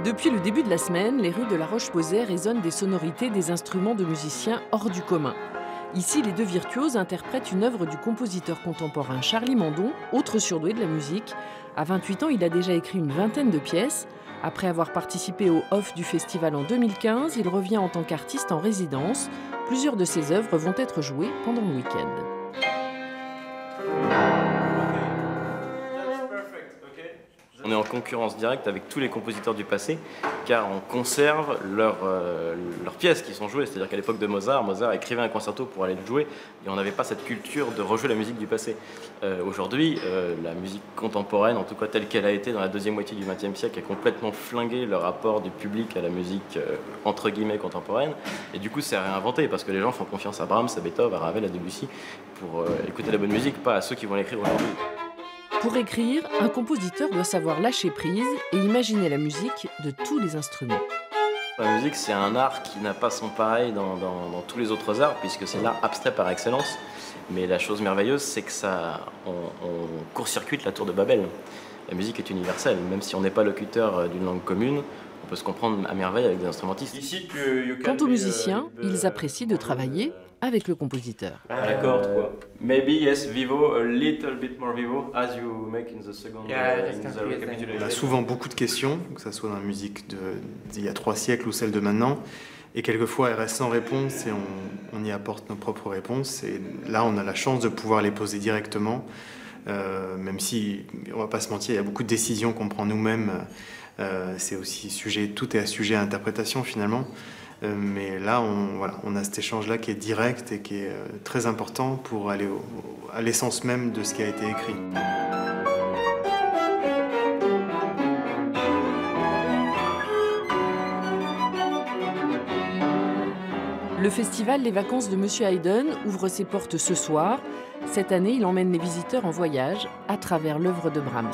Depuis le début de la semaine, les rues de La Roche-Posay résonnent des sonorités des instruments de musiciens hors du commun. Ici, les deux virtuoses interprètent une œuvre du compositeur contemporain Charlie Mandon, autre surdoué de la musique. À 28 ans, il a déjà écrit une vingtaine de pièces. Après avoir participé au Off du festival en 2015, il revient en tant qu'artiste en résidence. Plusieurs de ses œuvres vont être jouées pendant le week-end. On est en concurrence directe avec tous les compositeurs du passé, car on conserve leurs pièces qui sont jouées. C'est-à-dire qu'à l'époque de Mozart écrivait un concerto pour aller le jouer, et on n'avait pas cette culture de rejouer la musique du passé. Aujourd'hui, la musique contemporaine, en tout cas telle qu'elle a été dans la deuxième moitié du XXe siècle, a complètement flingué le rapport du public à la musique entre guillemets contemporaine. Et du coup, c'est réinventé, parce que les gens font confiance à Brahms, à Beethoven, à Ravel, à Debussy, pour écouter la bonne musique, pas à ceux qui vont l'écrire aujourd'hui. Pour écrire, un compositeur doit savoir lâcher prise et imaginer la musique de tous les instruments. La musique, c'est un art qui n'a pas son pareil dans tous les autres arts, puisque c'est l'art abstrait par excellence. Mais la chose merveilleuse, c'est que on court-circuite la tour de Babel. La musique est universelle, même si on n'est pas locuteur d'une langue commune, on peut se comprendre à merveille avec des instrumentistes. Quant aux musiciens, ils apprécient de travailler avec le compositeur. À la corde, quoi. Maybe yes, vivo, a little bit more vivo, as you make in the second recapitulation. On a souvent beaucoup de questions, que ce soit dans la musique d'il y a 3 siècles ou celle de maintenant, et quelquefois elle reste sans réponse et on y apporte nos propres réponses. Et là, on a la chance de pouvoir les poser directement, même si, on va pas se mentir, il y a beaucoup de décisions qu'on prend nous-mêmes. C'est aussi tout est sujet à interprétation finalement. Mais là, on a cet échange-là qui est direct et qui est très important pour aller à l'essence même de ce qui a été écrit. Le festival Les Vacances de Monsieur Haydn ouvre ses portes ce soir. Cette année, il emmène les visiteurs en voyage à travers l'œuvre de Brahms.